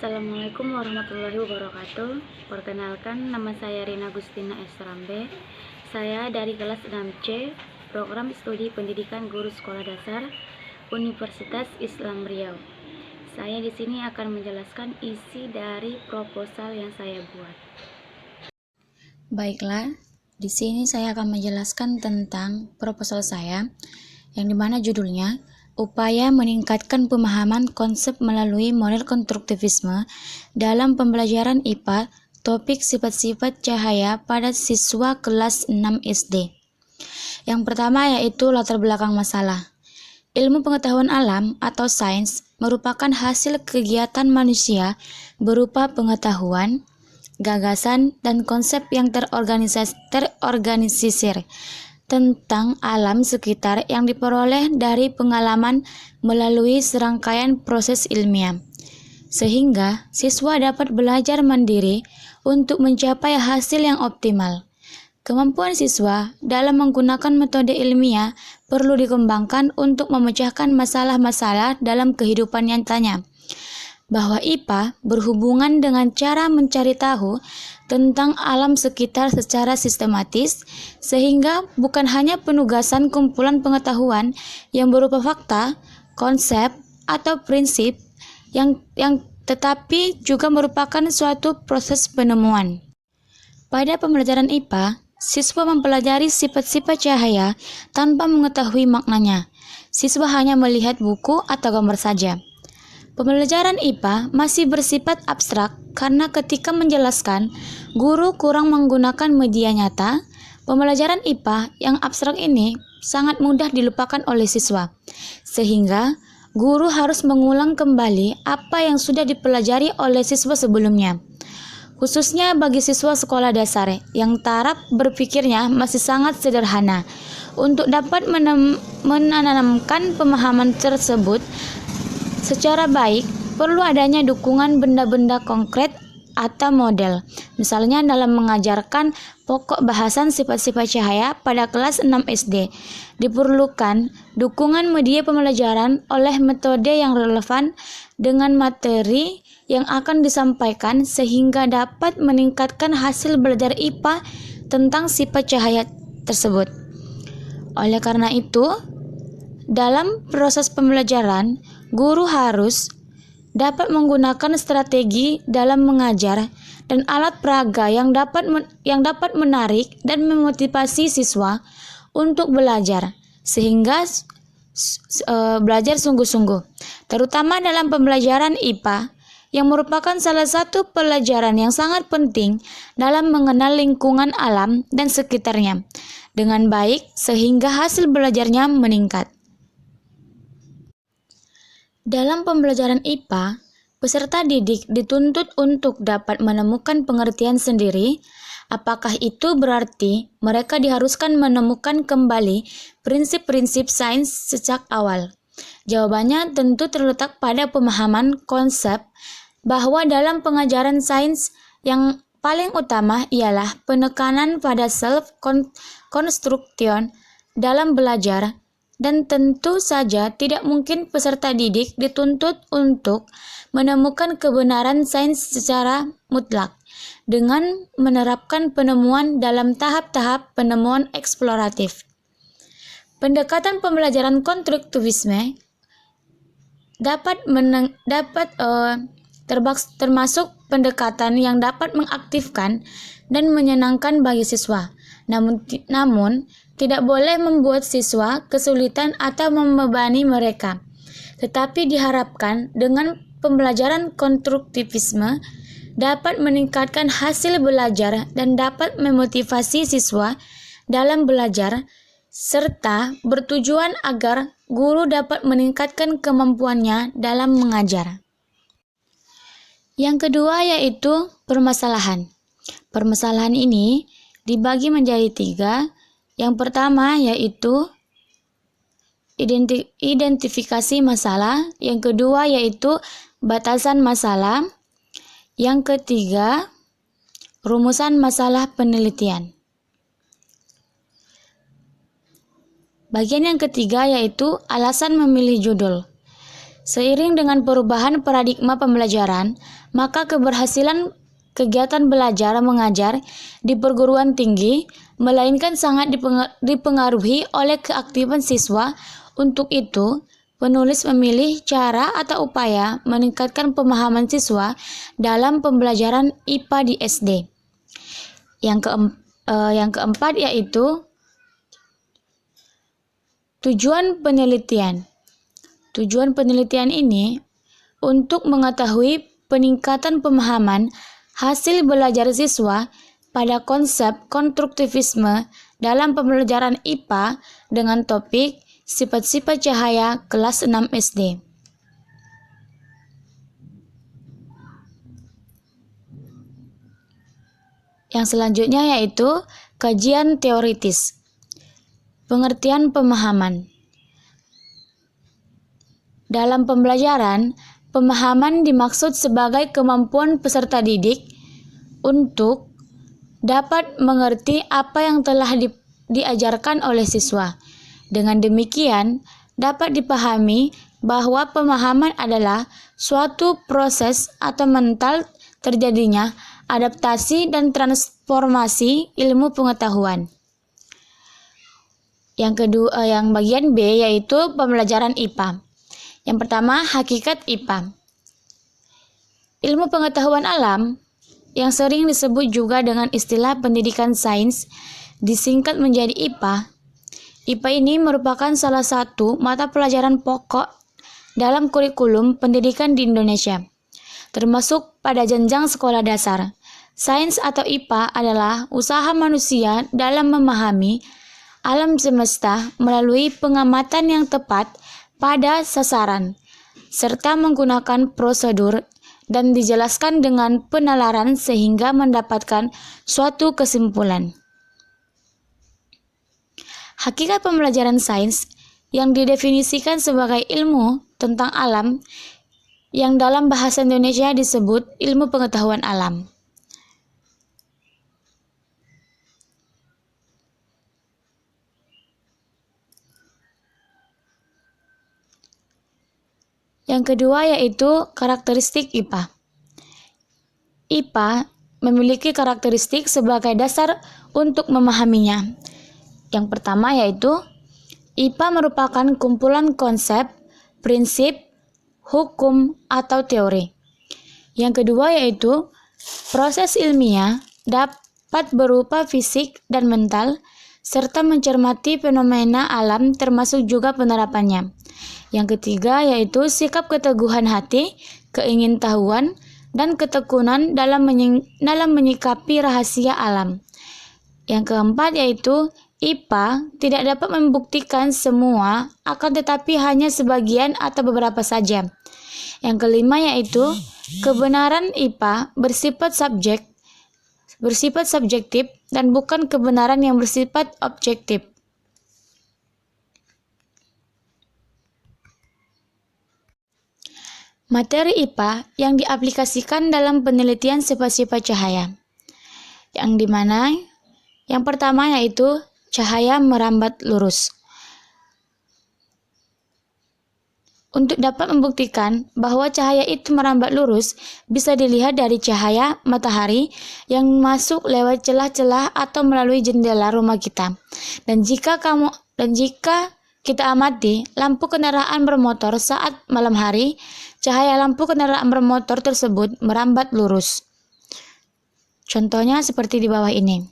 Assalamualaikum warahmatullahi wabarakatuh. Perkenalkan, nama saya Rina Agustina S. Rambe. Saya dari kelas 6C, Program Studi Pendidikan Guru Sekolah Dasar, Universitas Islam Riau. Saya di sini akan menjelaskan isi dari proposal yang saya buat. Baiklah, di sini saya akan menjelaskan tentang proposal saya, yang dimana judulnya Upaya Meningkatkan Pemahaman Konsep Melalui Model Konstruktivisme dalam Pembelajaran IPA, Topik Sifat-Sifat Cahaya pada Siswa Kelas 6 SD. Yang pertama yaitu latar belakang masalah. Ilmu pengetahuan alam atau sains merupakan hasil kegiatan manusia berupa pengetahuan, gagasan, dan konsep yang terorganisir tentang alam sekitar yang diperoleh dari pengalaman melalui serangkaian proses ilmiah, sehingga siswa dapat belajar mandiri untuk mencapai hasil yang optimal. Kemampuan siswa dalam menggunakan metode ilmiah perlu dikembangkan untuk memecahkan masalah-masalah dalam kehidupan nyatanya, bahwa IPA berhubungan dengan cara mencari tahu tentang alam sekitar secara sistematis, sehingga bukan hanya penugasan kumpulan pengetahuan yang berupa fakta, konsep, atau prinsip yang tetapi juga merupakan suatu proses penemuan. Pada pembelajaran IPA, siswa mempelajari sifat-sifat cahaya tanpa mengetahui maknanya. Siswa hanya melihat buku atau gambar saja. Pembelajaran IPA masih bersifat abstrak karena ketika menjelaskan, guru kurang menggunakan media nyata. Pembelajaran IPA yang abstrak ini sangat mudah dilupakan oleh siswa, sehingga guru harus mengulang kembali apa yang sudah dipelajari oleh siswa sebelumnya. Khususnya bagi siswa sekolah dasar yang taraf berpikirnya masih sangat sederhana. Untuk dapat menanamkan pemahaman tersebut secara baik, perlu adanya dukungan benda-benda konkret atau model. Misalnya dalam mengajarkan pokok bahasan sifat-sifat cahaya pada kelas 6 SD, diperlukan dukungan media pembelajaran oleh metode yang relevan dengan materi yang akan disampaikan sehingga dapat meningkatkan hasil belajar IPA tentang sifat cahaya tersebut. Oleh karena itu, dalam proses pembelajaran, guru harus dapat menggunakan strategi dalam mengajar dan alat peraga yang dapat menarik dan memotivasi siswa untuk belajar, sehingga belajar sungguh-sungguh, terutama dalam pembelajaran IPA yang merupakan salah satu pelajaran yang sangat penting dalam mengenal lingkungan alam dan sekitarnya dengan baik sehingga hasil belajarnya meningkat. Dalam pembelajaran IPA, peserta didik dituntut untuk dapat menemukan pengertian sendiri. Apakah itu berarti mereka diharuskan menemukan kembali prinsip-prinsip sains sejak awal? Jawabannya tentu terletak pada pemahaman konsep bahwa dalam pengajaran sains yang paling utama ialah penekanan pada self-construction dalam belajar, dan tentu saja tidak mungkin peserta didik dituntut untuk menemukan kebenaran sains secara mutlak dengan menerapkan penemuan dalam tahap-tahap penemuan eksploratif. Pendekatan pembelajaran konstruktivisme termasuk pendekatan yang dapat mengaktifkan dan menyenangkan bagi siswa, namun tidak boleh membuat siswa kesulitan atau membebani mereka. Tetapi diharapkan dengan pembelajaran konstruktivisme dapat meningkatkan hasil belajar dan dapat memotivasi siswa dalam belajar, serta bertujuan agar guru dapat meningkatkan kemampuannya dalam mengajar. Yang kedua yaitu permasalahan. Permasalahan ini dibagi menjadi 3. Yang pertama yaitu identifikasi masalah, yang kedua yaitu batasan masalah, yang ketiga rumusan masalah penelitian. Bagian yang ketiga yaitu alasan memilih judul. Seiring dengan perubahan paradigma pembelajaran, maka keberhasilan kegiatan belajar mengajar di perguruan tinggi melainkan sangat dipengaruhi oleh keaktifan siswa. Untuk itu, penulis memilih cara atau upaya meningkatkan pemahaman siswa dalam pembelajaran IPA di SD. Yang keempat yaitu tujuan penelitian. Tujuan penelitian ini untuk mengetahui peningkatan pemahaman hasil belajar siswa pada konsep konstruktivisme dalam pembelajaran IPA dengan topik sifat-sifat cahaya kelas 6 SD. Yang selanjutnya yaitu kajian teoritis. Pengertian pemahaman. Dalam pembelajaran, pemahaman dimaksud sebagai kemampuan peserta didik untuk dapat mengerti apa yang telah diajarkan oleh siswa. Dengan demikian, dapat dipahami bahwa pemahaman adalah suatu proses atau mental terjadinya adaptasi dan transformasi ilmu pengetahuan. Yang bagian B yaitu pembelajaran IPA. Yang pertama, hakikat IPA. Ilmu pengetahuan alam yang sering disebut juga dengan istilah pendidikan sains disingkat menjadi IPA. IPA ini merupakan salah satu mata pelajaran pokok dalam kurikulum pendidikan di Indonesia, termasuk pada jenjang sekolah dasar. Sains atau IPA adalah usaha manusia dalam memahami alam semesta melalui pengamatan yang tepat pada sasaran, serta menggunakan prosedur dan dijelaskan dengan penalaran sehingga mendapatkan suatu kesimpulan. Hakikat pembelajaran sains yang didefinisikan sebagai ilmu tentang alam yang dalam bahasa Indonesia disebut ilmu pengetahuan alam. Yang kedua yaitu karakteristik IPA. IPA memiliki karakteristik sebagai dasar untuk memahaminya. Yang pertama yaitu IPA merupakan kumpulan konsep, prinsip, hukum, atau teori. Yang kedua yaitu proses ilmiah dapat berupa fisik dan mental, serta mencermati fenomena alam termasuk juga penerapannya. Yang ketiga yaitu sikap keteguhan hati, keingintahuan, dan ketekunan dalam menyikapi rahasia alam. Yang keempat yaitu IPA tidak dapat membuktikan semua, akan tetapi hanya sebagian atau beberapa saja. Yang kelima yaitu kebenaran IPA bersifat subjektif dan bukan kebenaran yang bersifat objektif. Materi IPA yang diaplikasikan dalam penelitian sifat-sifat cahaya, yang dimana yang pertama yaitu cahaya merambat lurus. Untuk dapat membuktikan bahwa cahaya itu merambat lurus, bisa dilihat dari cahaya matahari yang masuk lewat celah-celah atau melalui jendela rumah kita. Dan jika kita amati lampu kendaraan bermotor saat malam hari, cahaya lampu kendaraan bermotor tersebut merambat lurus. Contohnya seperti di bawah ini.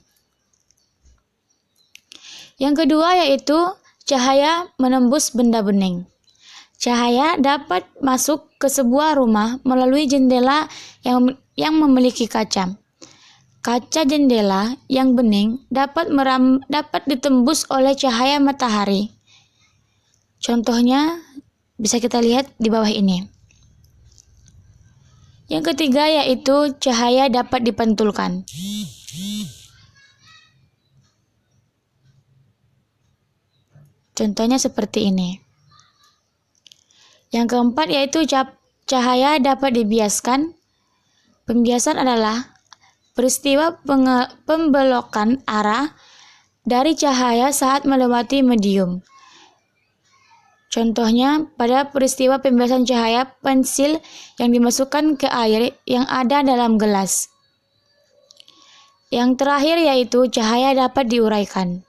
Yang kedua yaitu cahaya menembus benda bening. Cahaya dapat masuk ke sebuah rumah melalui jendela yang memiliki kaca. Kaca jendela yang bening dapat ditembus oleh cahaya matahari. Contohnya bisa kita lihat di bawah ini. Yang ketiga yaitu cahaya dapat dipantulkan. Contohnya seperti ini. Yang keempat yaitu cahaya dapat dibiaskan. Pembiasan adalah peristiwa pembelokan arah dari cahaya saat melewati medium. Contohnya, pada peristiwa pembiasan cahaya pensil yang dimasukkan ke air yang ada dalam gelas. Yang terakhir yaitu cahaya dapat diuraikan.